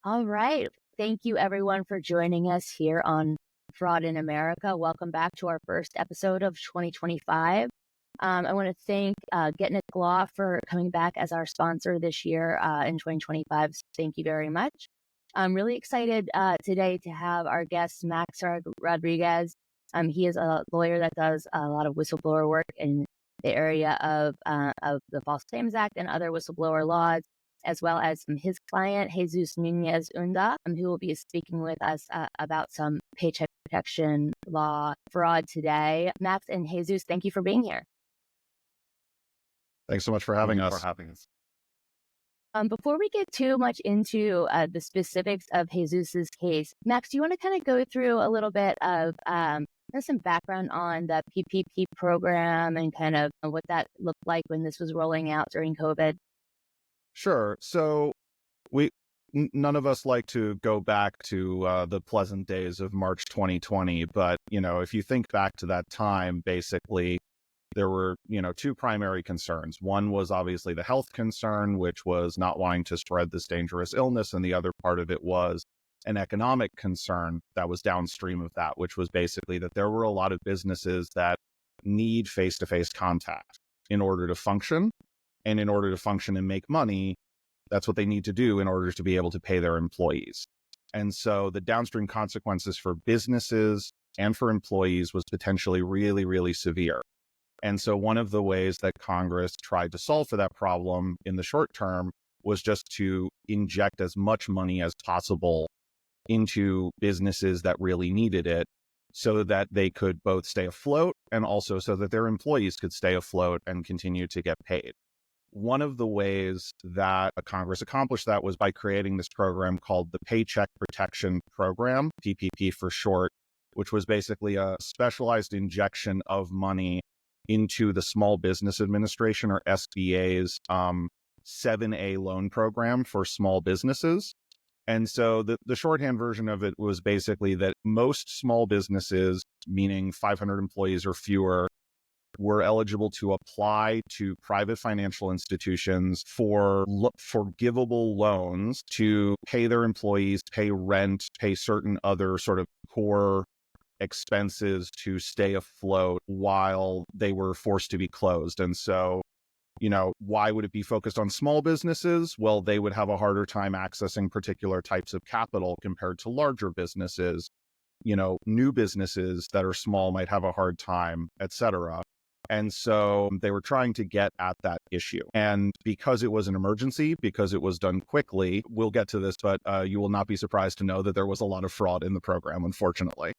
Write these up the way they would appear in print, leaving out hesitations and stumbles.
All right. Thank you, everyone, for joining us here on Fraud in America. Welcome back to our first episode of 2025. I want to thank Getting It Law for coming back as our sponsor this year in 2025. So thank you very much. I'm really excited today to have our guest, Max Rodriguez. He is a lawyer that does a lot of whistleblower work in the area of the False Claims Act and other whistleblower laws, as well as his client, Jesus Nunez-Unda, who will be speaking with us about some paycheck protection law fraud today. Max and Jesus, thank you for being here. Thanks so much for having us. Before we get too much into the specifics of Jesus's case, Max, do you want to kind of go through a little bit of some background on the PPP program and kind of what that looked like when this was rolling out during COVID? Sure. So none of us like to go back to the pleasant days of March 2020. But, if you think back to that time, basically, there were, two primary concerns. One was obviously the health concern, which was not wanting to spread this dangerous illness. And the other part of it was an economic concern that was downstream of that, which was basically that there were a lot of businesses that need face-to-face contact in order to function. And in order to function and make money, that's what they need to do in order to be able to pay their employees. And so the downstream consequences for businesses and for employees was potentially really, really severe. And so one of the ways that Congress tried to solve for that problem in the short term was just to inject as much money as possible into businesses that really needed it, so that they could both stay afloat and also so that their employees could stay afloat and continue to get paid. One of the ways that Congress accomplished that was by creating this program called the Paycheck Protection Program, PPP for short, which was basically a specialized injection of money into the Small Business Administration, or SBA's 7A loan program for small businesses. And so the shorthand version of it was basically that most small businesses, meaning 500 employees or fewer, were eligible to apply to private financial institutions for forgivable loans to pay their employees, pay rent, pay certain other sort of core expenses to stay afloat while they were forced to be closed. And so, why would it be focused on small businesses? Well, they would have a harder time accessing particular types of capital compared to larger businesses. New businesses that are small might have a hard time, et cetera. And so they were trying to get at that issue. And because it was an emergency, because it was done quickly, we'll get to this, but you will not be surprised to know that there was a lot of fraud in the program, unfortunately.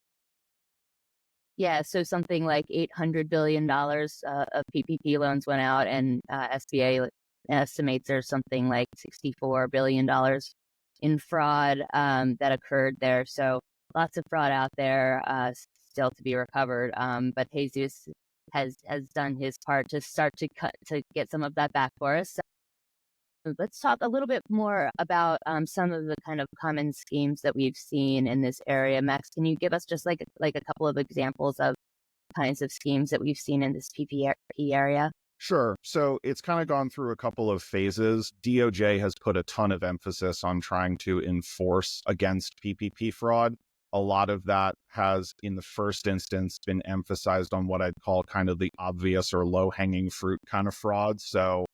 Yeah, so something like $800 billion of PPP loans went out, and SBA estimates there's something like $64 billion in fraud that occurred there. So lots of fraud out there still to be recovered. But Jesus has done his part to start to get some of that back for us. So let's talk a little bit more about some of the kind of common schemes that we've seen in this area. Max, can you give us just like a couple of examples of kinds of schemes that we've seen in this PPP area? Sure. So it's kind of gone through a couple of phases. DOJ has put a ton of emphasis on trying to enforce against PPP fraud. A lot of that has, in the first instance, been emphasized on what I'd call kind of the obvious or low-hanging fruit kind of fraud. So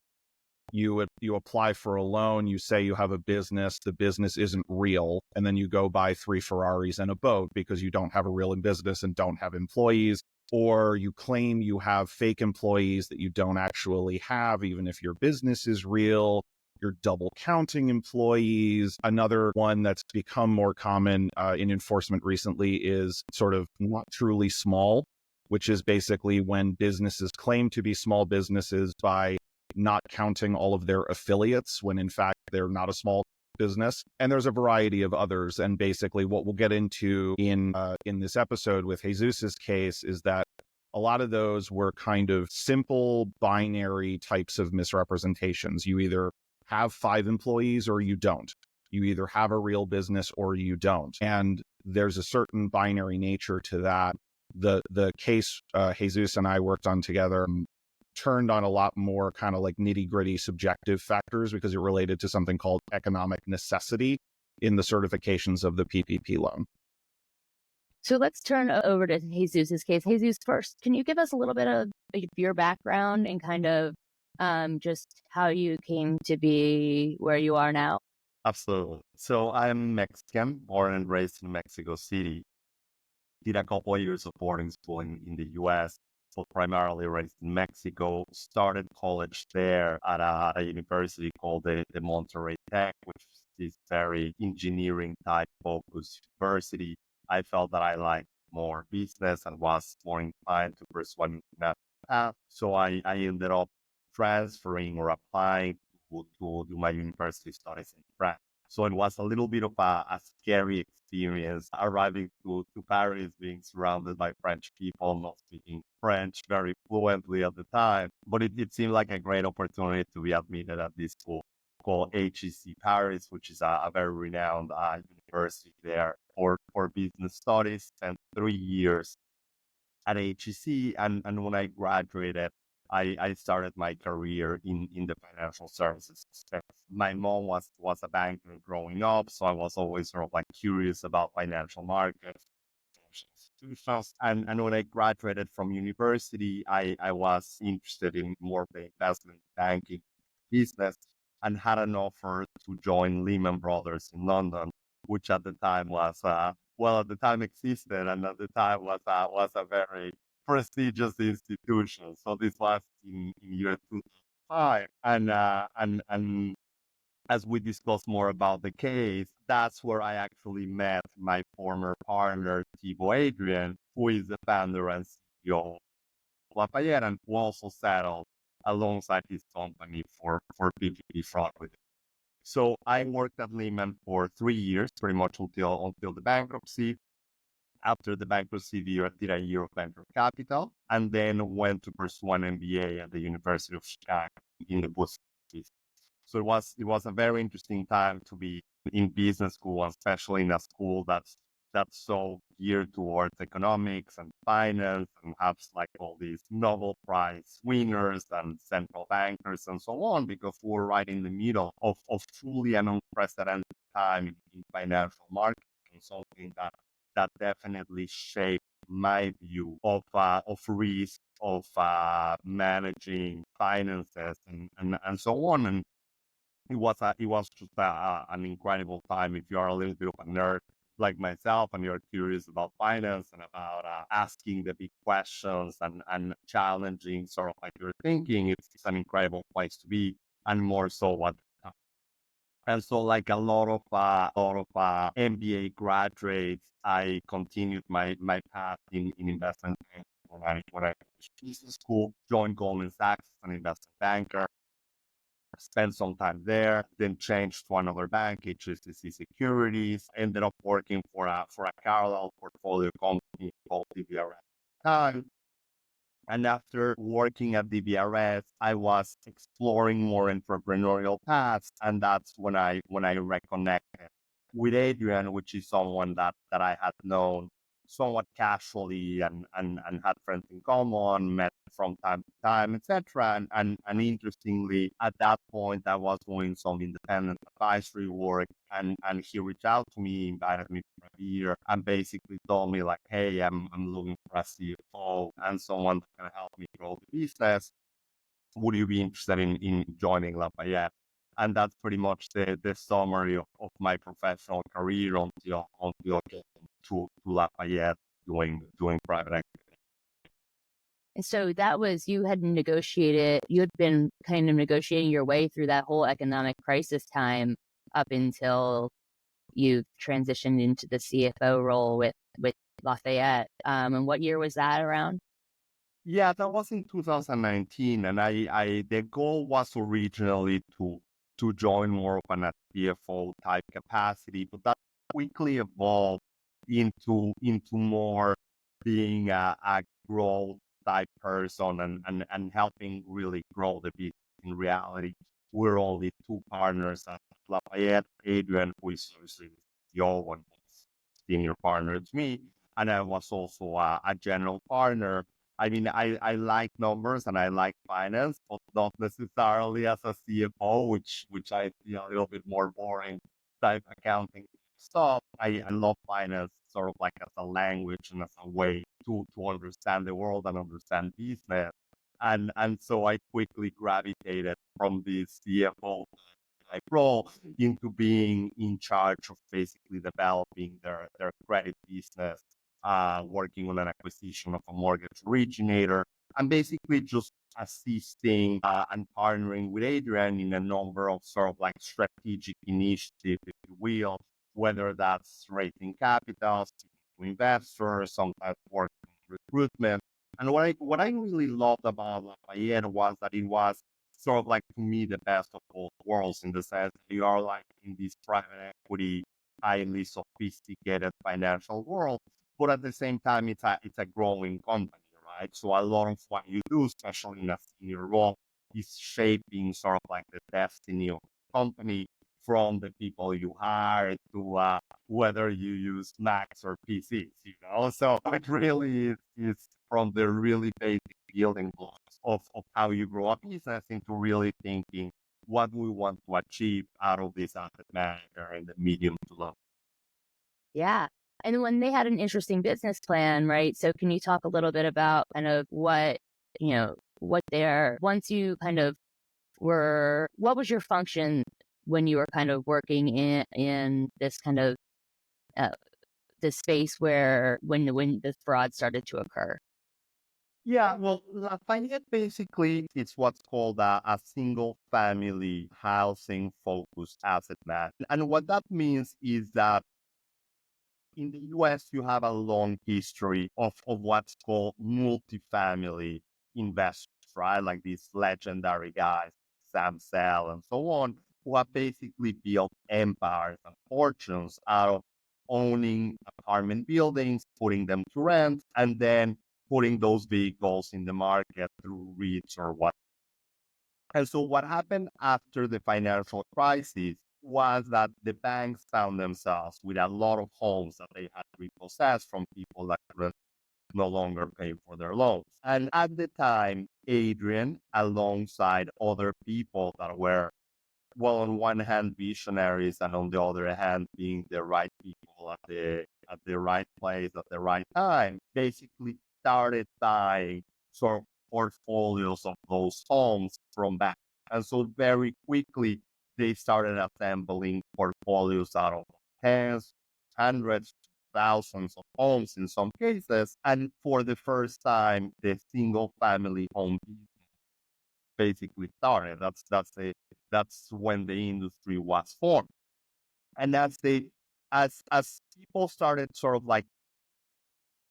you apply for a loan, you say you have a business, the business isn't real, and then you go buy 3 Ferraris and a boat because you don't have a real business and don't have employees, or you claim you have fake employees that you don't actually have, even if your business is real. You're double counting employees. Another one that's become more common in enforcement recently is sort of not truly small, which is basically when businesses claim to be small businesses by not counting all of their affiliates when in fact they're not a small business. And there's a variety of others. And basically what we'll get into in this episode with Jesus's case is that a lot of those were kind of simple binary types of misrepresentations. You either have 5 employees or you don't. You either have a real business or you don't. And there's a certain binary nature to that. The case Jesus and I worked on together turned on a lot more kind of like nitty gritty subjective factors because it related to something called economic necessity, in the certifications of the PPP loan. So let's turn over to Jesus's case. Jesus, first, can you give us a little bit of your background and kind of just how you came to be where you are now? Absolutely. So I'm Mexican, born and raised in Mexico City. Did a couple of years of boarding school in the US, but primarily raised in Mexico. Started college there at a university called the Monterrey Tech, which is this very engineering type focused university. I felt that I liked more business and was more inclined to pursue that path. So I ended up transferring or applying to do my university studies in France. So it was a little bit of a scary experience arriving to Paris, being surrounded by French people, not speaking French very fluently at the time. But it seemed like a great opportunity to be admitted at this school called HEC Paris, which is a very renowned university there for business studies, and 3 years at HEC. And when I graduated, I started my career in the financial services space. My mom was a banker growing up, so I was always sort of like curious about financial markets, financial institutions. And when I graduated from university, I was interested in more the investment banking business and had an offer to join Lehman Brothers in London, which at the time was at the time existed, and at the time was a very prestigious institution. So this was in year 2005, and as we discuss more about the case, that's where I actually met my former partner, Thibaut Adrian, who is the founder and CEO of Lafayette, and who also settled alongside his company for PPP fraud with it. So I worked at Lehman for 3 years, pretty much until the bankruptcy. After the bankruptcy, did a year of venture capital, and then went to pursue an MBA at the University of Chicago in the business. So it was a very interesting time to be in business school, especially in a school that's so geared towards economics and finance, and has like all these Nobel Prize winners and central bankers and so on, because we're right in the middle of truly an unprecedented time in financial markets, and something that definitely shaped my view of risk, of managing finances, and so on. And it was just an incredible time. If you are a little bit of a nerd like myself and you're curious about finance and about asking the big questions and challenging sort of like your thinking, it's an incredible place to be, and more so what. And so, like a lot of MBA graduates, I continued my path in investment banking. When I finished business school, joined Goldman Sachs as an investment banker, spent some time there, then changed to another bank, HSBC Securities, ended up working for a parallel portfolio company called DBRS at the time. And after working at DBRS, I was exploring more entrepreneurial paths, and that's when I reconnected with Adrian, which is someone that I had known somewhat casually and had friends in common, met from time to time, etc. And interestingly, at that point, I was doing some independent advisory work, and he reached out to me, invited me for a beer, and basically told me like, hey, I'm looking for a CFO and someone that can help me grow the business. Would you be interested in joining Lafayette? And that's pretty much the summary of my professional career until getting to Lafayette doing private equity. And so that was, you had been kind of negotiating your way through that whole economic crisis time up until you transitioned into the CFO role with Lafayette. And what year was that around? Yeah, that was in 2019, and the goal was originally to join more of an CFO type capacity, but that quickly evolved into more being a growth type person and helping really grow the business. In reality, we're only two partners at Lafayette. Adrian, who is obviously the CEO and senior partner, it's me, and I was also a general partner. I mean, I like numbers and I like finance, but not necessarily as a CFO, which I feel a little bit more boring type accounting stuff. I love finance sort of like as a language and as a way to understand the world and understand business. And so I quickly gravitated from the CFO type role into being in charge of basically developing their credit business, working on an acquisition of a mortgage originator, and basically just assisting and partnering with Adrian in a number of sort of like strategic initiatives, if you will, whether that's raising capital, speaking to investors, sometimes working on recruitment. And what I really loved about Lafayette was that it was sort of like to me the best of both worlds in the sense that you are like in this private equity, highly sophisticated financial world, but at the same time it's a growing company, right? So a lot of what you do, especially in a senior role, is shaping sort of like the destiny of the company from the people you hire to whether you use Macs or PCs, you know? So it really is from the really basic building blocks of how you grow a business into really thinking what we want to achieve out of this asset manager in the medium to long. Yeah. And when they had an interesting business plan, right? So can you talk a little bit about kind of what, what their, once you kind of what was your function when you were kind of working in this kind of, this space where, when the fraud started to occur? Yeah, well, Lafayette basically it's what's called a single family housing focused asset management. And what that means is that in the US, you have a long history of what's called multifamily investors, right? Like these legendary guys, Sam Zell and so on, who have basically built empires and fortunes out of owning apartment buildings, putting them to rent, and then putting those vehicles in the market through REITs or what. And so what happened after the financial crisis was that the banks found themselves with a lot of homes that they had repossessed from people that could no longer pay for their loans. And at the time, Adrian, alongside other people that were, well, on one hand, visionaries, and on the other hand, being the right people at the right place at the right time, basically started buying sort of portfolios of those homes from banks. And so very quickly, they started assembling portfolios out of tens, hundreds, thousands of homes in some cases. And for the first time, the single family home basically started. That's when the industry was formed. And as people started sort of like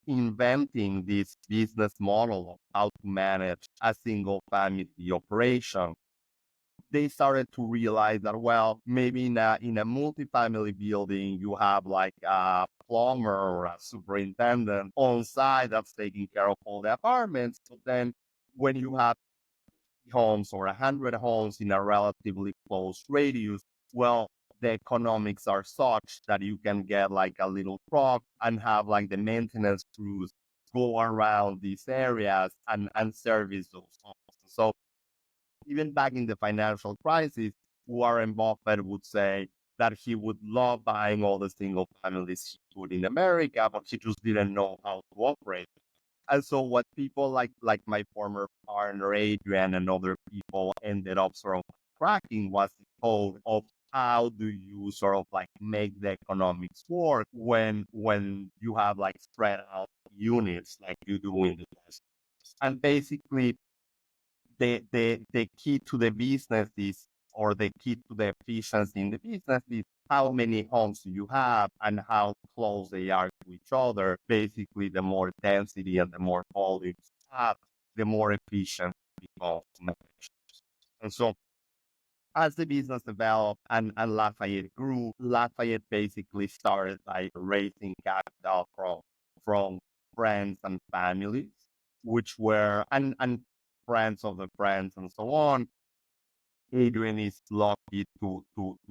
inventing this business model of how to manage a single family operation, they started to realize that, well, maybe in a multifamily building, you have like a plumber or a superintendent on site that's taking care of all the apartments. But then when you have homes or 100 homes in a relatively close radius, well, the economics are such that you can get like a little truck and have like the maintenance crews go around these areas and service those homes. So even back in the financial crisis, Warren Buffett would say that he would love buying all the single families he could in America, but he just didn't know how to operate. And so what people like my former partner Adrian and other people ended up sort of cracking was the code of how do you sort of like make the economics work when you have like spread out units like you do in the US. And basically the key to the business is, or the key to the efficiency in the business is how many homes you have and how close they are to each other. Basically, the more density and the more volume you have, the more efficient it becomes. And so as the business developed and Lafayette grew, Lafayette basically started by raising capital from friends and families, which were and friends of the friends and so on. Adrian is lucky to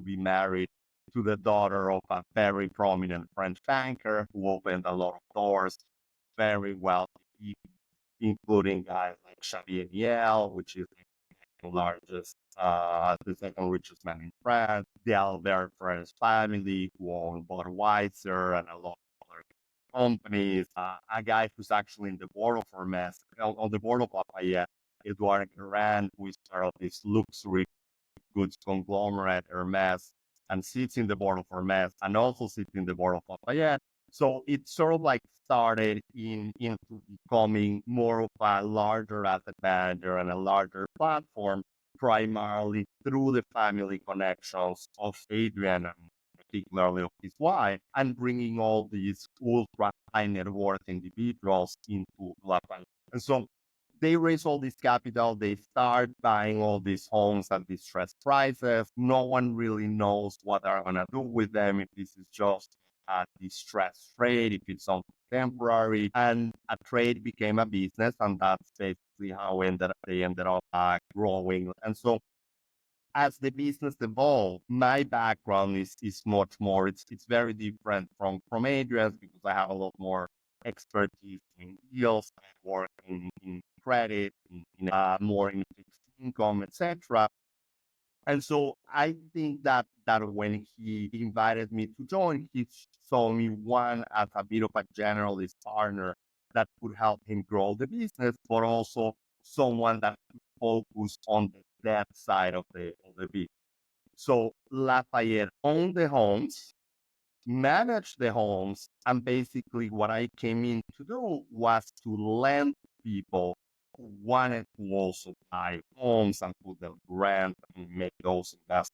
be married to the daughter of a very prominent French banker who opened a lot of doors, very wealthy people, including guys like Xavier Niel, which is the second richest man in France, the Albert French family who own Budweiser and a lot of other companies. A guy who's actually in the board of Hermes, on the board of Lafayette, Edouard Garand, who is part of this luxury goods conglomerate Hermes and sits in the board of Hermes and also sits in the board of Lafayette. So it sort of like started into becoming more of a larger asset manager and a larger platform, primarily through the family connections of Adrian and particularly of his wife, and bringing all these ultra high net worth individuals into Lafayette. And so they raise all this capital, they start buying all these homes at distressed prices. No one really knows what they're going to do with them, if this is just a distressed trade, if it's something temporary. And a trade became a business, and that's basically how they ended up growing. And so as the business evolved, my background is much more, it's very different from Adrian's, because I have a lot more expertise in deals, I work in credit, more in fixed income, etc. And so I think that when he invited me to join, he saw me, one, as a bit of a generalist partner that could help him grow the business, but also someone that could focus on the debt side of the business. So Lafayette owned the homes, managed the homes, and basically what I came in to do was to lend people who wanted to also buy homes and put them rent and make those investments.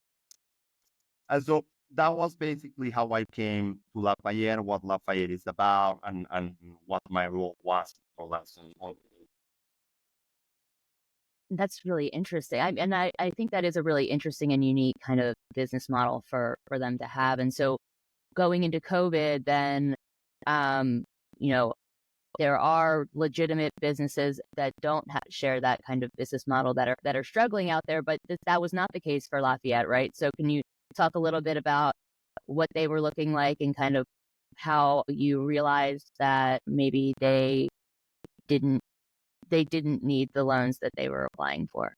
And so that was basically how I came to Lafayette, what Lafayette is about, and what my role was for lessons. That's really interesting. I think that is a really interesting and unique kind of business model for them to have. And so going into COVID, then, you know, there are legitimate businesses that don't share that kind of business model that are struggling out there, but that was not the case for Lafayette, right? So can you talk a little bit about what they were looking like and kind of how you realized that maybe they didn't need the loans that they were applying for?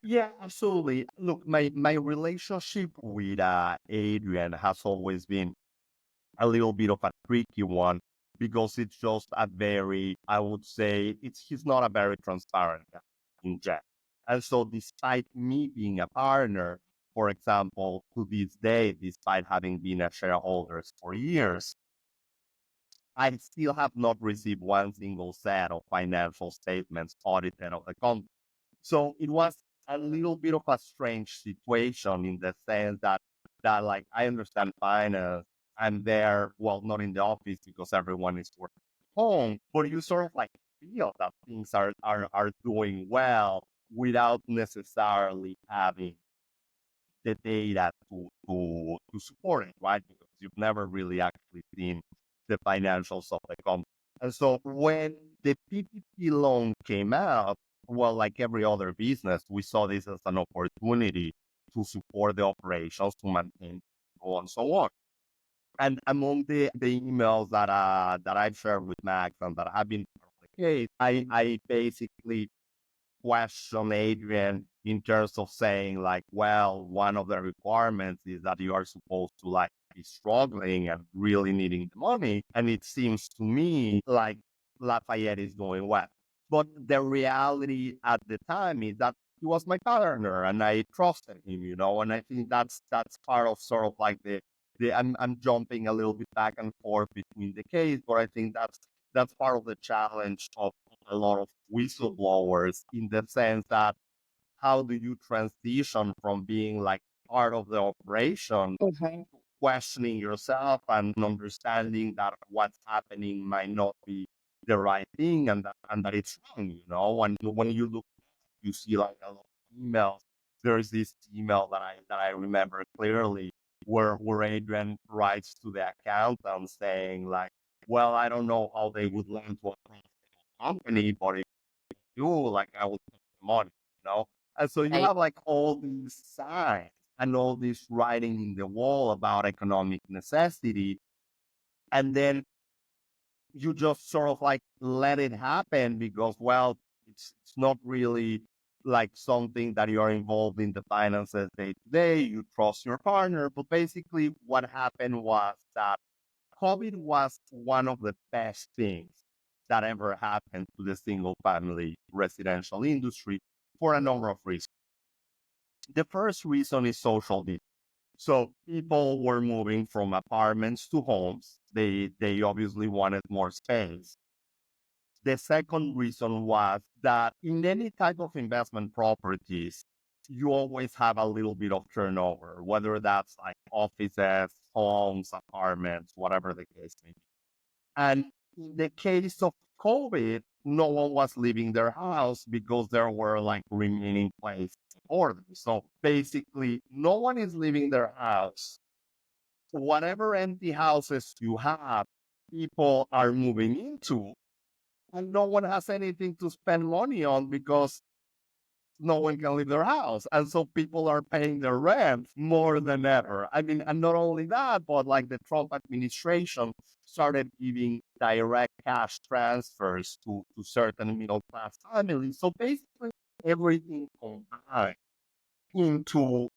Yeah, absolutely. Look, my relationship with Adrian has always been a little bit of a tricky one, because it's just a very, I would say, he's not a very transparent guy in general. And so despite me being a partner, for example, to this day, despite having been a shareholder for years, I still have not received one single set of financial statements audited of the company. So it was a little bit of a strange situation, in the sense that like, I understand finance. I'm there, well, not in the office because everyone is working from home, but you sort of like feel that things are doing well without necessarily having the data to support it, right? Because you've never really actually seen the financials of the company. And so when the PPP loan came out, well, like every other business, we saw this as an opportunity to support the operations, to maintain, so on and so on. And among the emails that I've shared with Max and that have been part of the case, I basically question Adrian in terms of saying, like, well, one of the requirements is that you are supposed to like be struggling and really needing the money. And it seems to me like Lafayette is doing well. But the reality at the time is that he was my partner and I trusted him, and I think that's part of sort of like I'm jumping a little bit back and forth between the case, but I think that's part of the challenge of a lot of whistleblowers, in the sense that how do you transition from being like part of the operation, questioning yourself and understanding that what's happening might not be the right thing, and that it's wrong. When you look, you see like a lot of emails. There's this email that I remember clearly, where Adrian writes to the accountant saying like, well, I don't know how they would lend to a company, but if you do, like, I will take the money. And so you Right. have like all these signs and all this writing in the wall about economic necessity. And then you just sort of like let it happen because, well, it's not really like something that you are involved in the finances day to day, you trust your partner. But basically what happened was that COVID was one of the best things that ever happened to the single family residential industry for a number of reasons. The first reason is social distancing. So people were moving from apartments to homes. They obviously wanted more space. The second reason was that in any type of investment properties, you always have a little bit of turnover, whether that's like offices, homes, apartments, whatever the case may be. And in the case of COVID, no one was leaving their house because there were like remaining places in order. So basically, no one is leaving their house. Whatever empty houses you have, people are moving into, and no one has anything to spend money on because no one can leave their house. And so people are paying their rent more than ever. I mean, and not only that, but like the Trump administration started giving direct cash transfers to certain middle class families. So basically everything combined into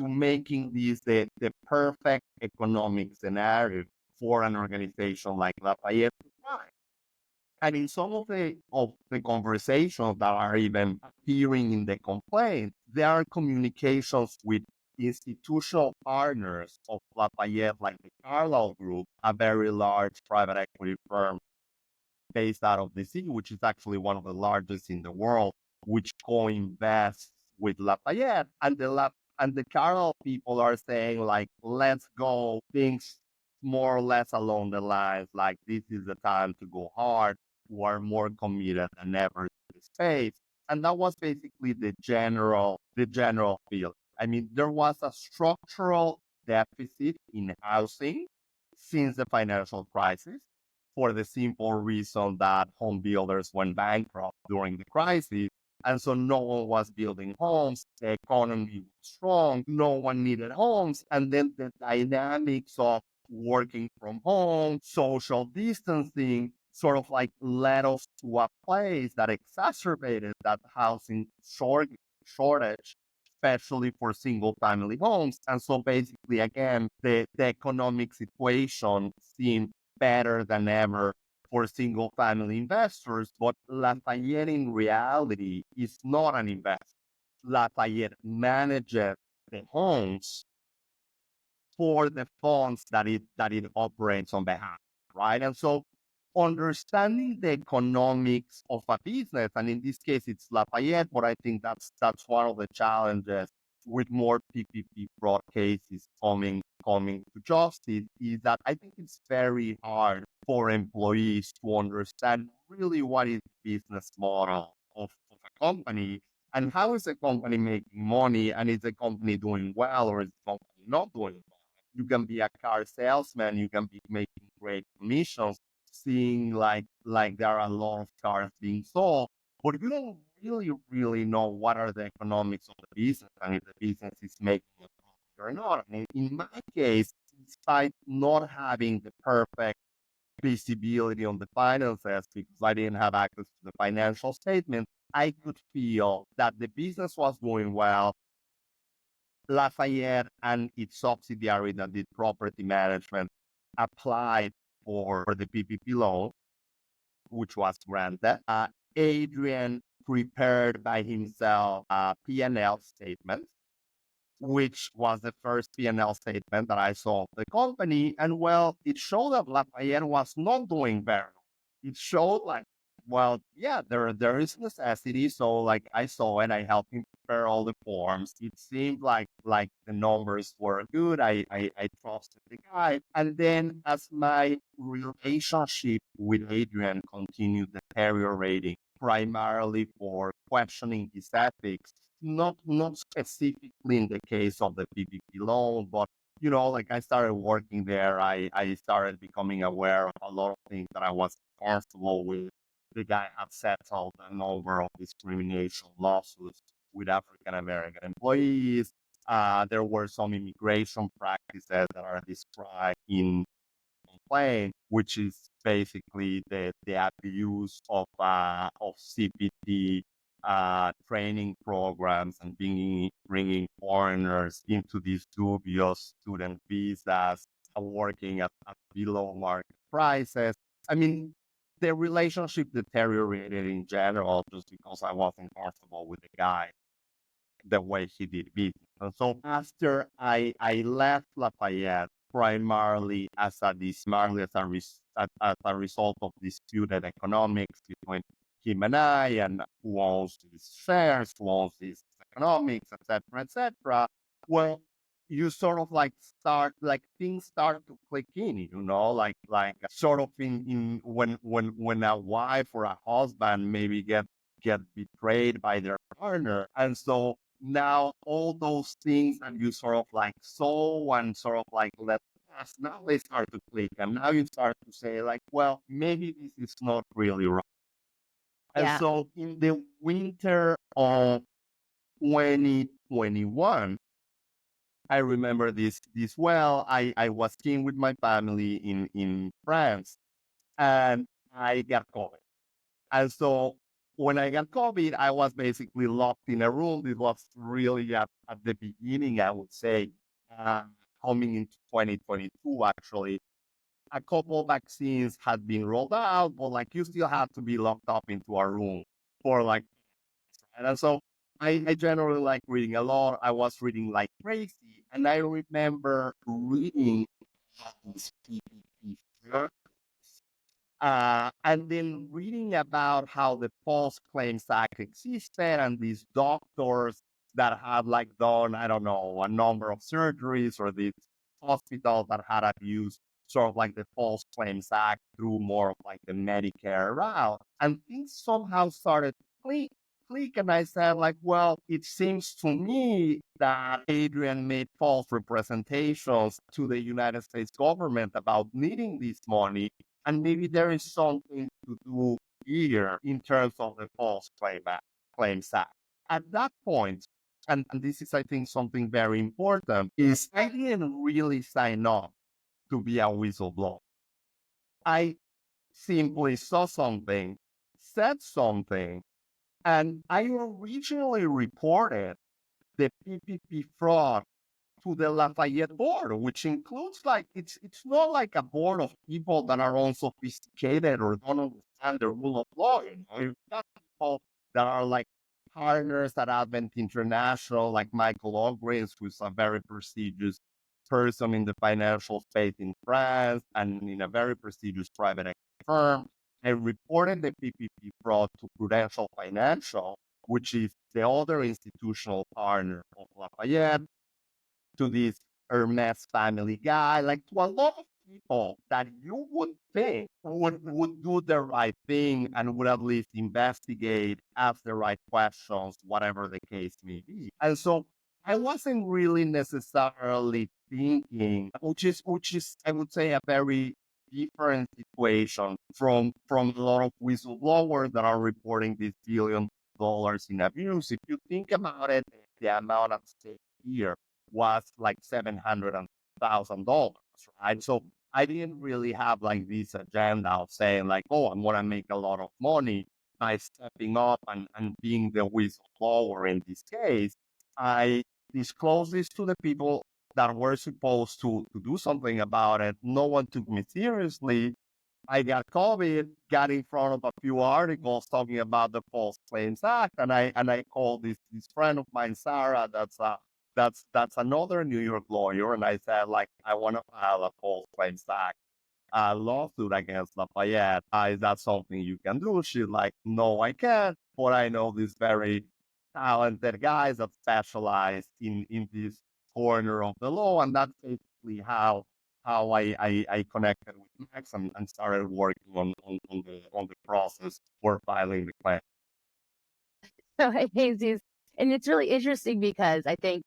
making this the perfect economic scenario for an organization like Lafayette to thrive. And in some of the conversations that are even appearing in the complaint, there are communications with institutional partners of Lafayette, like the Carlyle Group, a very large private equity firm based out of DC, which is actually one of the largest in the world, which co-invests with Lafayette. And the Carlyle people are saying like, let's go things more or less along the lines like this is the time to go hard. We are more committed than ever to the space. And that was basically the general feel. I mean, there was a structural deficit in housing since the financial crisis for the simple reason that home builders went bankrupt during the crisis. And so no one was building homes. The economy was strong. No one needed homes. And then the dynamics of working from home, social distancing, sort of like led us to a place that exacerbated that housing shortage, especially for single family homes. And so basically, again, the economic situation seemed better than ever for single family investors. But Lafayette in reality is not an investor. Lafayette manages the homes for the funds that it operates on behalf, right? And so understanding the economics of a business, and in this case it's Lafayette, but I think that's one of the challenges with more PPP fraud cases coming to justice, is that I think it's very hard for employees to understand really what is the business model of a company and how is a company making money, and is the company doing well or is the company not doing well. You can be a car salesman, you can be making great commissions, seeing like there are a lot of cars being sold, but you don't really know what are the economics of the business and if the business is making a profit or not. And in my case, despite not having the perfect visibility on the finances because I didn't have access to the financial statement, I could feel that the business was going well. Lafayette and its subsidiary that did property management applied for the PPP loan, which was granted. Adrian prepared by himself a P&L statement, which was the first P&L statement that I saw of the company. And well, it showed that Lafayette was not doing very well. It showed like, well, yeah, there is necessity. So like I saw it, I helped him prepare all the forms. It seemed like the numbers were good. I trusted the guy. And then as my relationship with Adrian continued deteriorating, primarily for questioning his ethics, not specifically in the case of the PPP loan, but like I started working there, I started becoming aware of a lot of things that I was comfortable with. The guy had settled a number of discrimination lawsuits with African American employees. There were some immigration practices that are described in complaint, which is basically the abuse of CPT training programs and bringing foreigners into these dubious student visas, working at below market prices. I mean, the relationship deteriorated in general just because I wasn't comfortable with the guy, the way he did business. And so after I left Lafayette, primarily as a result of disputed economics between him and I, and who owns his shares, who owns his economics, etc., etc. Well, you sort of like start like things start to click in, like sort of in when a wife or a husband maybe get betrayed by their partner, and so now all those things that you sort of like saw and sort of like let pass, now they start to click, and now you start to say like, well, maybe this is not really right. And Yeah. so in the winter of 2021, I remember this well. I was skiing with my family in France, and I got COVID. And so when I got COVID, I was basically locked in a room. It was really at the beginning, I would say, uh, coming into 2022, actually. A couple vaccines had been rolled out, but like you still had to be locked up into a room for like, and so I generally like reading a lot. I was reading like crazy. And I remember reading these PPP, and then reading about how the False Claims Act existed and these doctors that had like done, I don't know, a number of surgeries, or these hospitals that had abused sort of like the False Claims Act through more of like the Medicare route. And things somehow started to click. And I said like, well, it seems to me that Adrian made false representations to the United States government about needing this money, and maybe there is something to do here in terms of the Claims Act. At that point, and this is, I think, something very important, is I didn't really sign up to be a whistleblower. I simply saw something, said something, and I originally reported the PPP fraud to the Lafayette board, which includes like it's not like a board of people that are unsophisticated or don't understand the rule of law. You've got people that are like partners at Advent International, like Michael Ogres, who's a very prestigious person in the financial space in France and in a very prestigious private equity firm. I reported the PPP fraud to Prudential Financial, which is the other institutional partner of Lafayette, to this Hermes family guy, like to a lot of people that you would think would do the right thing and would at least investigate, ask the right questions, whatever the case may be. And so I wasn't really necessarily thinking, which is I would say a very different situation from a lot of whistleblowers that are reporting these $1 billion in abuse. If you think about it, the amount at stake here was like $700,000, right? So I didn't really have like this agenda of saying like, oh, I'm gonna make a lot of money by stepping up and being the whistleblower in this case. I disclosed this to the people that were supposed to do something about it. No one took me seriously. I got COVID, got in front of a few articles talking about the False Claims Act, and I called this friend of mine, Sarah, that's another New York lawyer, and I said like, I want to file a False Claims Act lawsuit against Lafayette. Is that something you can do? She's like, no, I can't, but I know these very talented guys that specialize in this corner of the law, and that's basically how I connected with Max and started working on the process for filing the claim. So, Jesus, and it's really interesting because I think,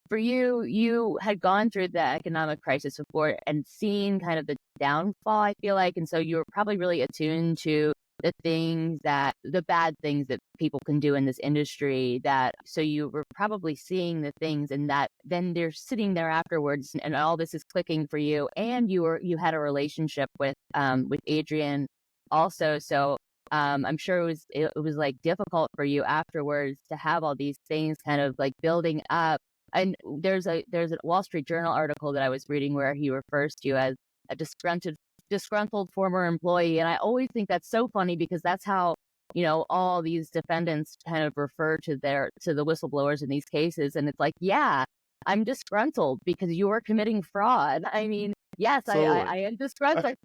for you, you had gone through the economic crisis before and seen kind of the downfall, I feel like. And so you were probably really attuned to the bad things that people can do in this industry, so you were probably seeing the things, and that then they're sitting there afterwards and all this is clicking for you. And you had a relationship with Adrian also. So I'm sure it was like difficult for you afterwards to have all these things kind of like building up. And there's a Wall Street Journal article that I was reading where he refers to you as a disgruntled former employee. And I always think that's so funny because that's how, all these defendants kind of refer to the whistleblowers in these cases. And it's like, yeah, I'm disgruntled because you're committing fraud. I mean, yes, I am disgruntled.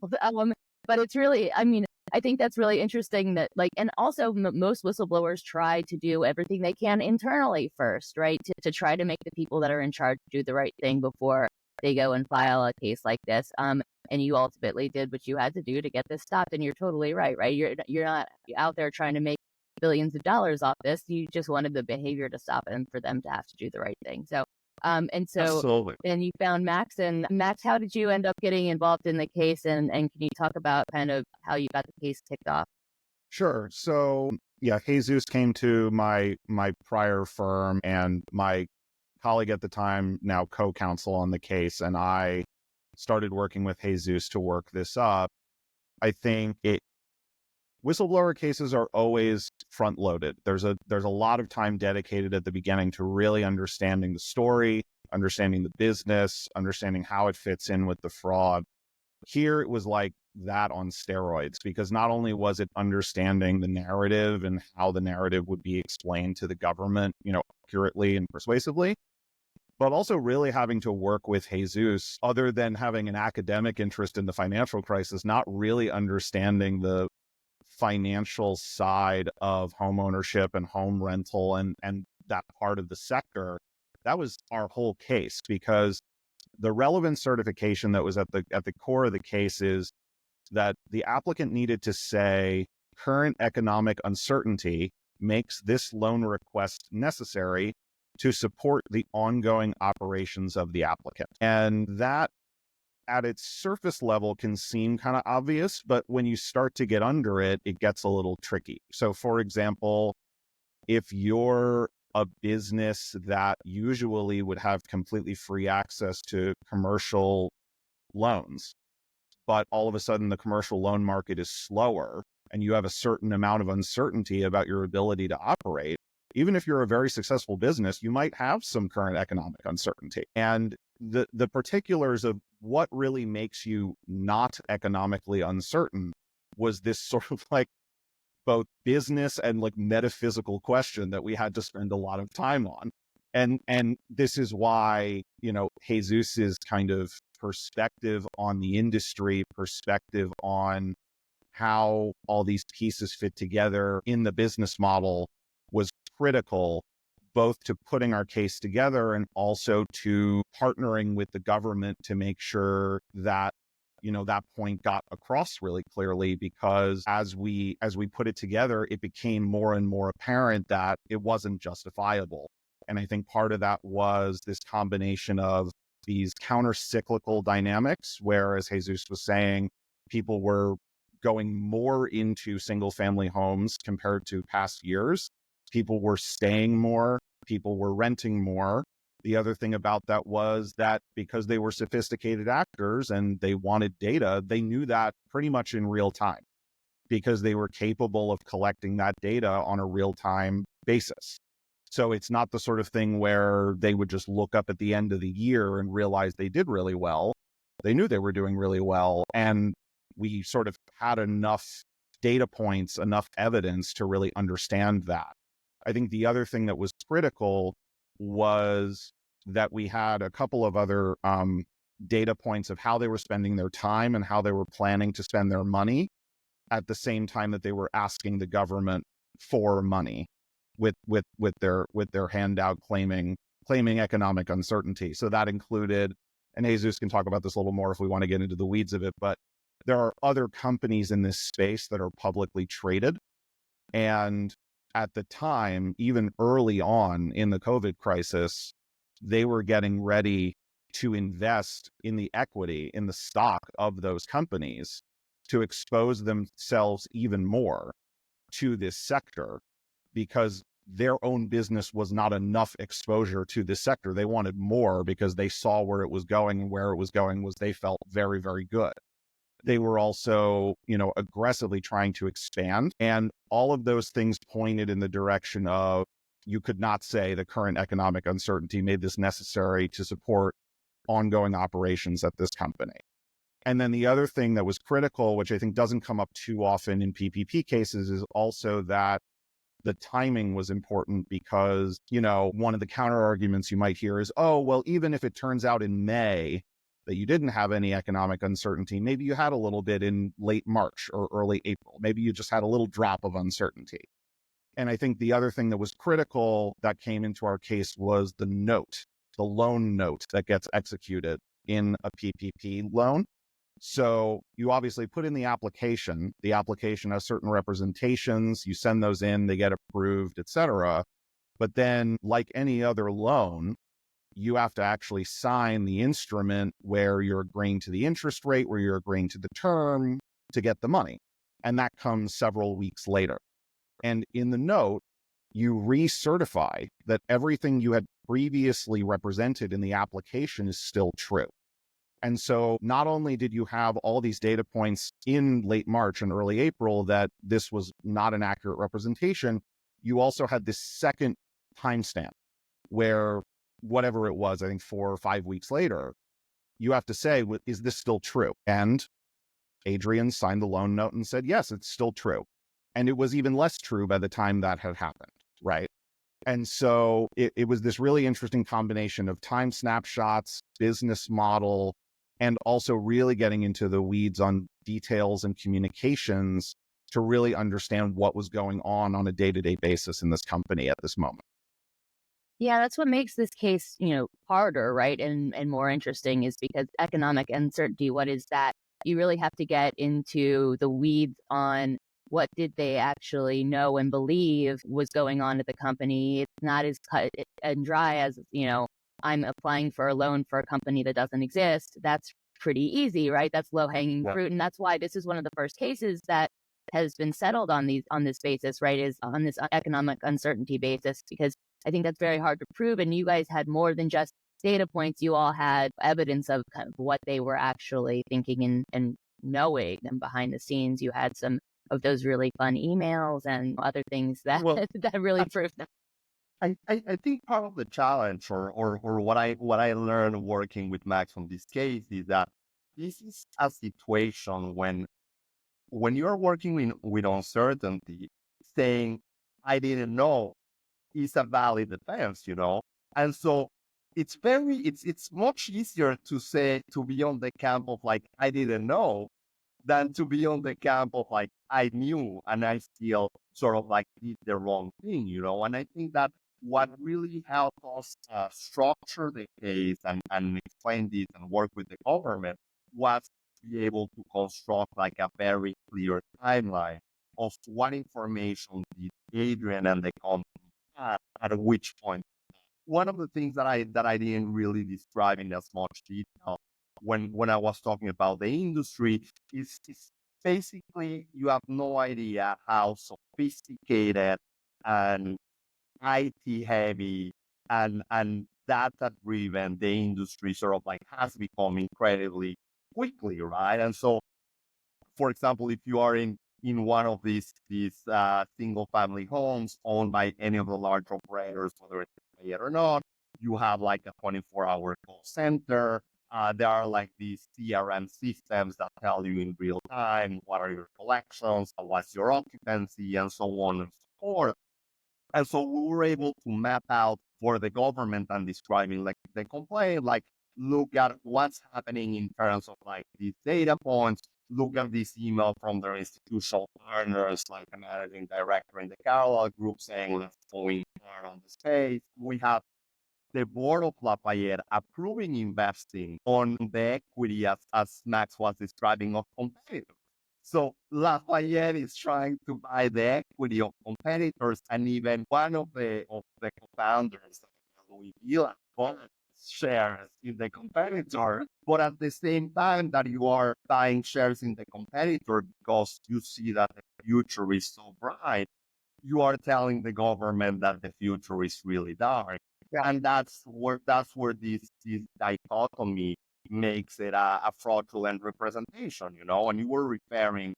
But it's really, I mean, I think that's really interesting that and also most whistleblowers try to do everything they can internally first, right? To try to make the people that are in charge do the right thing before they go and file a case like this. And you ultimately did what you had to do to get this stopped. And you're totally right? You're not out there trying to make billions of dollars off this. You just wanted the behavior to stop and for them to have to do the right thing. So, Absolutely. and you found Max. And Max, how did you end up getting involved in the case? And can you talk about kind of how you got the case kicked off? Sure. So yeah, Jesus came to my prior firm, and my colleague at the time, now co-counsel on the case, and I started working with Jesus to work this up. I think whistleblower cases are always front loaded. There's a lot of time dedicated at the beginning to really understanding the story, understanding the business, understanding how it fits in with the fraud. Here it was like that on steroids, because not only was it understanding the narrative and how the narrative would be explained to the government, accurately and persuasively, but also really having to work with Jesus, other than having an academic interest in the financial crisis, not really understanding the financial side of home ownership and home rental and that part of the sector. That was our whole case, because the relevant certification that was at the core of the case is that the applicant needed to say current economic uncertainty makes this loan request necessary to support the ongoing operations of the applicant. And that at its surface level can seem kind of obvious, but when you start to get under it, it gets a little tricky. So for example, if you're a business that usually would have completely free access to commercial loans, but all of a sudden the commercial loan market is slower and you have a certain amount of uncertainty about your ability to operate, even if you're a very successful business, you might have some current economic uncertainty. And the particulars of what really makes you not economically uncertain was this sort of like both business and like metaphysical question that we had to spend a lot of time on. And this is why, Jesus's kind of perspective on the industry, perspective on how all these pieces fit together in the business model was critical, both to putting our case together and also to partnering with the government to make sure that, that point got across really clearly, because as we put it together, it became more and more apparent that it wasn't justifiable. And I think part of that was this combination of these counter-cyclical dynamics, where, as Jesus was saying, people were going more into single-family homes compared to past years. People were staying more, people were renting more. The other thing about that was that because they were sophisticated actors and they wanted data, they knew that pretty much in real time, because they were capable of collecting that data on a real-time basis. So it's not the sort of thing where they would just look up at the end of the year and realize they did really well. They knew they were doing really well. And we sort of had enough data points, enough evidence to really understand that. I think the other thing that was critical was that we had a couple of other data points of how they were spending their time and how they were planning to spend their money at the same time that they were asking the government for money with their handout claiming economic uncertainty. So that included, and Jesus can talk about this a little more if we want to get into the weeds of it, but there are other companies in this space that are publicly traded. And at the time, even early on in the COVID crisis, they were getting ready to invest in the equity, in the stock of those companies, to expose themselves even more to this sector, because their own business was not enough exposure to this sector. They wanted more because they saw where it was going, and where it was going was, they felt, very, very good. They were also, aggressively trying to expand. And all of those things pointed in the direction of, you could not say the current economic uncertainty made this necessary to support ongoing operations at this company. And then the other thing that was critical, which I think doesn't come up too often in PPP cases, is also that the timing was important because, one of the counter arguments you might hear is, oh, well, even if it turns out in May that you didn't have any economic uncertainty, maybe you had a little bit in late March or early April. Maybe you just had a little drop of uncertainty. And I think the other thing that was critical that came into our case was the loan note that gets executed in a PPP loan. So you obviously put in the application has certain representations, you send those in, they get approved, etc. But then, like any other loan, you have to actually sign the instrument where you're agreeing to the interest rate, where you're agreeing to the term to get the money. And that comes several weeks later. And in the note, you recertify that everything you had previously represented in the application is still true. And so not only did you have all these data points in late March and early April that this was not an accurate representation, you also had this second timestamp where whatever it was, I think 4 or 5 weeks later, you have to say, is this still true? And Adrian signed the loan note and said, yes, it's still true. And it was even less true by the time that had happened, right? And so it was this really interesting combination of time snapshots, business model, and also really getting into the weeds on details and communications to really understand what was going on a day-to-day basis in this company at this moment. Yeah, that's what makes this case, harder, right? And more interesting is because economic uncertainty, what is that? You really have to get into the weeds on what did they actually know and believe was going on at the company. It's not as cut and dry as, I'm applying for a loan for a company that doesn't exist. That's pretty easy, right? That's low-hanging fruit. And that's why this is one of the first cases that has been settled on this basis, right? Is on this economic uncertainty basis, because I think that's very hard to prove. And you guys had more than just data points. You all had evidence of kind of what they were actually thinking and knowing. And behind the scenes, you had some of those really fun emails and other things that that really proved that. I think part of the challenge or what I learned working with Max on this case is that this is a situation when you're working with uncertainty, saying I didn't know is a valid defense, and so it's much easier to be on the camp of like I didn't know than to be on the camp of like I knew and I still sort of like did the wrong thing, and I think that what really helped us structure the case and explain this and work with the government was to be able to construct like a very clear timeline of what information did Adrian and the company had at which point. One of the things that I didn't really describe in as much detail when I was talking about the industry is basically you have no idea how sophisticated and IT heavy and data driven the industry sort of like has become incredibly quickly, right? And so, for example, if you are in one of these single family homes owned by any of the large operators, whether it's Lafayette or not, you have like a 24-hour call center. There are like these CRM systems that tell you in real time what are your collections, what's your occupancy, and so on and so forth. And so we were able to map out for the government and describing like the complaint, like look at what's happening in terms of like these data points, look at this email from their institutional partners, like a managing director in the Carlyle group saying let's go in on the space. We have the board of Lafayette approving investing on the equity as Max was describing of competitors. So Lafayette is trying to buy the equity of competitors, and even one of the co-founders, Louis Villa, bought shares in the competitor. But at the same time that you are buying shares in the competitor because you see that the future is so bright, you are telling the government that the future is really dark. Yeah. And that's where this dichotomy makes it a fraudulent representation, and you were referring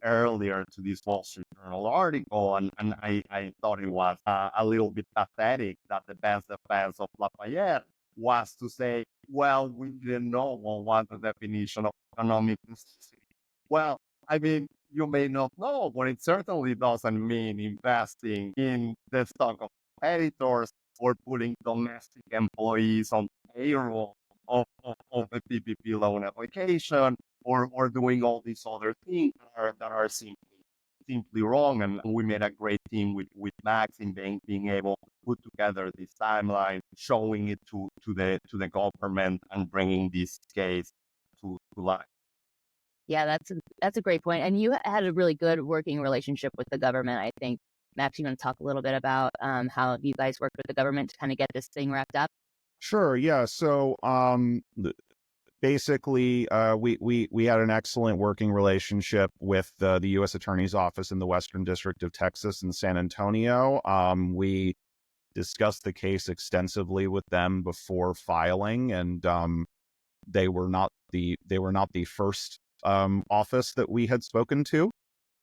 earlier to this Wall Street Journal article, and I thought it was a little bit pathetic that the best defense of Lafayette was to say, well, we didn't know what was the definition of economic necessity. Well, I mean, you may not know, but it certainly doesn't mean investing in the stock of competitors or putting domestic employees on payroll of a PPP loan application, or doing all these other things that are simply wrong. And we made a great team with Max in being able to put together this timeline, showing it to the government and bringing this case to life. Yeah, that's a great point. And you had a really good working relationship with the government. I think, Max, you want to talk a little bit about how you guys worked with the government to kind of get this thing wrapped up? Sure. Yeah. So basically, we had an excellent working relationship with the U.S. Attorney's Office in the Western District of Texas in San Antonio. We discussed the case extensively with them before filing, and they were not the first office that we had spoken to,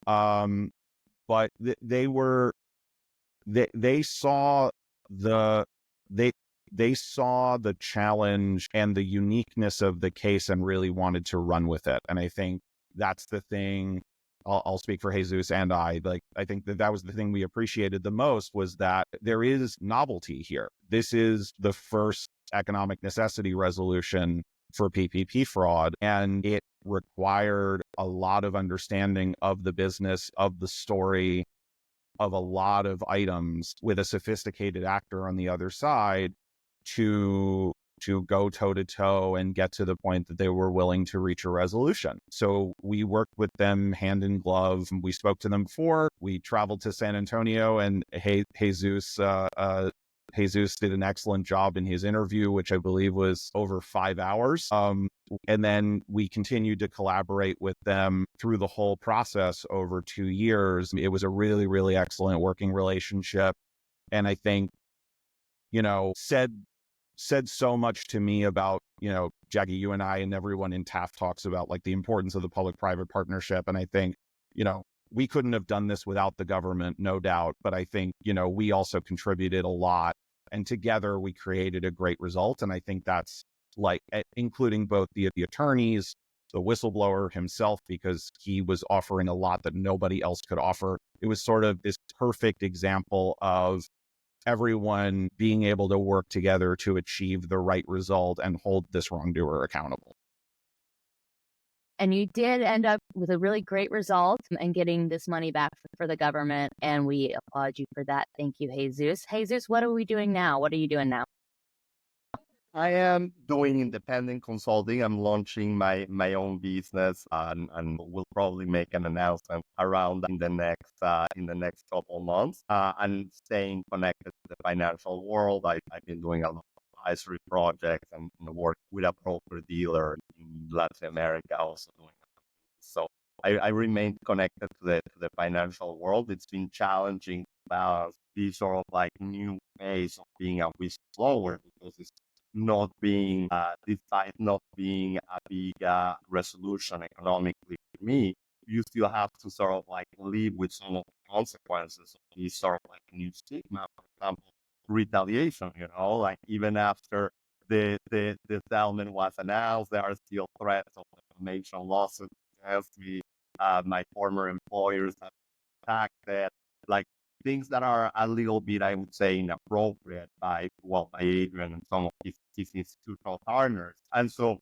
but they saw the challenge and the uniqueness of the case and really wanted to run with it. And I think that's the thing. I'll speak for Jesus and I think that was the thing we appreciated the most, was that there is novelty here. This is the first economic necessity resolution for PPP fraud, and it required a lot of understanding of the business, of the story, of a lot of items, with a sophisticated actor on the other side to go toe to toe and get to the point that they were willing to reach a resolution. So we worked with them hand in glove. We spoke to them before. We traveled to San Antonio, and Jesus did an excellent job in his interview, which I believe was over 5 hours. And then we continued to collaborate with them through the whole process over 2 years. It was a really, really excellent working relationship. And I think, said so much to me about, Jackie, you and I and everyone in TAF talks about like the importance of the public-private partnership. And I think, we couldn't have done this without the government, no doubt. But I think, we also contributed a lot, and together we created a great result. And I think that's like, including both the attorneys, the whistleblower himself, because he was offering a lot that nobody else could offer. It was sort of this perfect example of everyone being able to work together to achieve the right result and hold this wrongdoer accountable. And you did end up with a really great result and getting this money back for the government, and we applaud you for that. Thank you, Jesus. Jesus, what are we doing now? What are you doing now? I am doing independent consulting. I'm launching my own business, and we'll probably make an announcement around in the next couple of months. And staying connected to the financial world. I've been doing a lot of advisory projects and work with a broker dealer in Latin America, also doing. So I remain connected to the financial world. It's been challenging to balance this sort of like new phase of being a whistleblower, because it's not being despite not being a big resolution economically for me, you still have to sort of like live with some of the consequences of this sort of like new stigma. For example, retaliation, like even after the settlement was announced, there are still threats of defamation lawsuits against me. My former employers have attacked it, like things that are a little bit, I would say, inappropriate by Adrian and some of his institutional partners. And so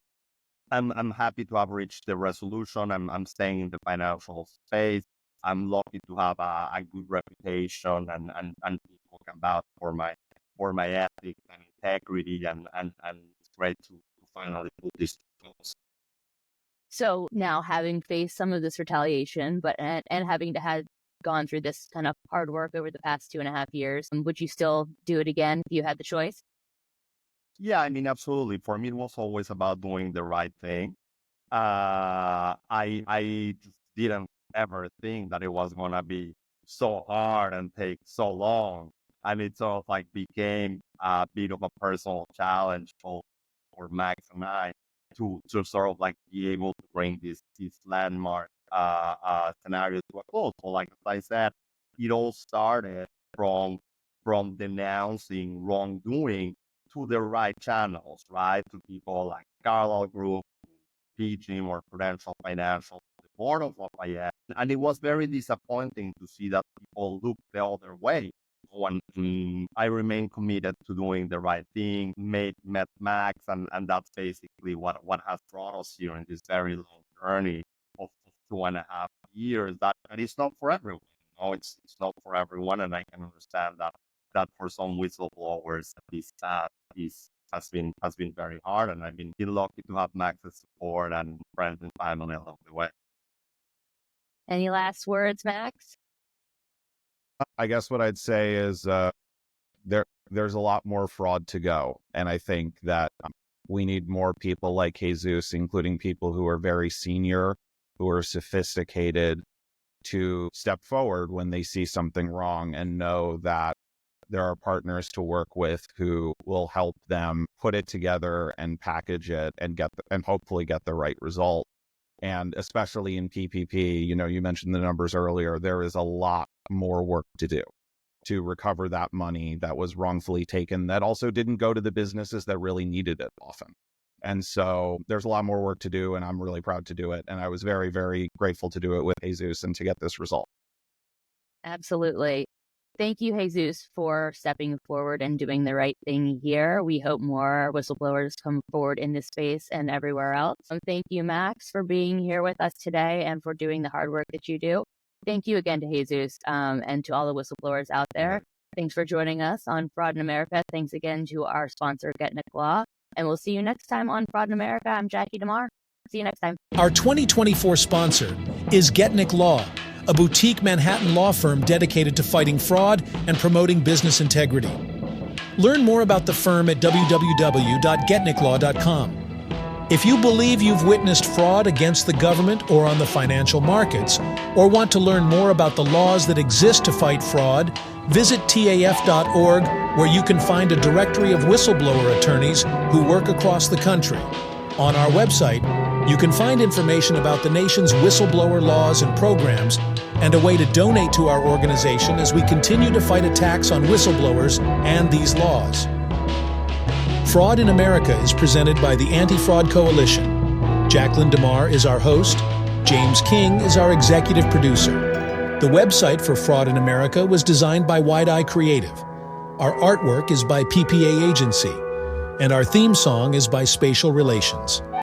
I'm happy to have reached the resolution. I'm staying in the financial space. I'm lucky to have a good reputation, and people come out for my ethics and integrity, and it's great to finally put this to close. So now, having faced some of this retaliation, and having to have gone through this kind of hard work over the past 2.5 years, would you still do it again if you had the choice? Yeah, I mean, absolutely. For me, it was always about doing the right thing. I just didn't ever think that it was gonna be so hard and take so long, and it sort of like became a bit of a personal challenge for for Max and I to sort of like be able to bring this landmark scenario to a close. So like I said, it all started from denouncing wrongdoing to the right channels, right? To people like Carlyle Group, PG or Prudential Financial, the board of Lafayette. And it was very disappointing to see that people looked the other way. When I remain committed to doing the right thing, met Max, and that's basically what has brought us here in this very long journey of 2.5 years. That is not for everyone. No, it's not for everyone, and I can understand that for some whistleblowers, this has been very hard, and I've been lucky to have Max's support and friends and family along the way. Any last words, Max? I guess what I'd say is there's a lot more fraud to go. And I think that we need more people like Jesus, including people who are very senior, who are sophisticated, to step forward when they see something wrong and know that there are partners to work with who will help them put it together and package it and hopefully get the right result. And especially in PPP, you mentioned the numbers earlier, there is a lot more work to do to recover that money that was wrongfully taken, that also didn't go to the businesses that really needed it often. And so there's a lot more work to do, and I'm really proud to do it. And I was very, very grateful to do it with Jesus and to get this result. Absolutely. Thank you, Jesus, for stepping forward and doing the right thing here. We hope more whistleblowers come forward in this space and everywhere else. So thank you, Max, for being here with us today and for doing the hard work that you do. Thank you again to Jesus and to all the whistleblowers out there. Thanks for joining us on Fraud in America. Thanks again to our sponsor, Getnick Law. And we'll see you next time on Fraud in America. I'm Jackie DeMar. See you next time. Our 2024 sponsor is Getnick Law, a boutique Manhattan law firm dedicated to fighting fraud and promoting business integrity. Learn more about the firm at www.getnicklaw.com. If you believe you've witnessed fraud against the government or on the financial markets, or want to learn more about the laws that exist to fight fraud, visit taf.org, where you can find a directory of whistleblower attorneys who work across the country. On our website, you can find information about the nation's whistleblower laws and programs, and a way to donate to our organization as we continue to fight attacks on whistleblowers and these laws. Fraud in America is presented by the Anti-Fraud Coalition. Jacqueline DeMar is our host. James King is our executive producer. The website for Fraud in America was designed by Wide Eye Creative. Our artwork is by PPA Agency, and our theme song is by Spatial Relations.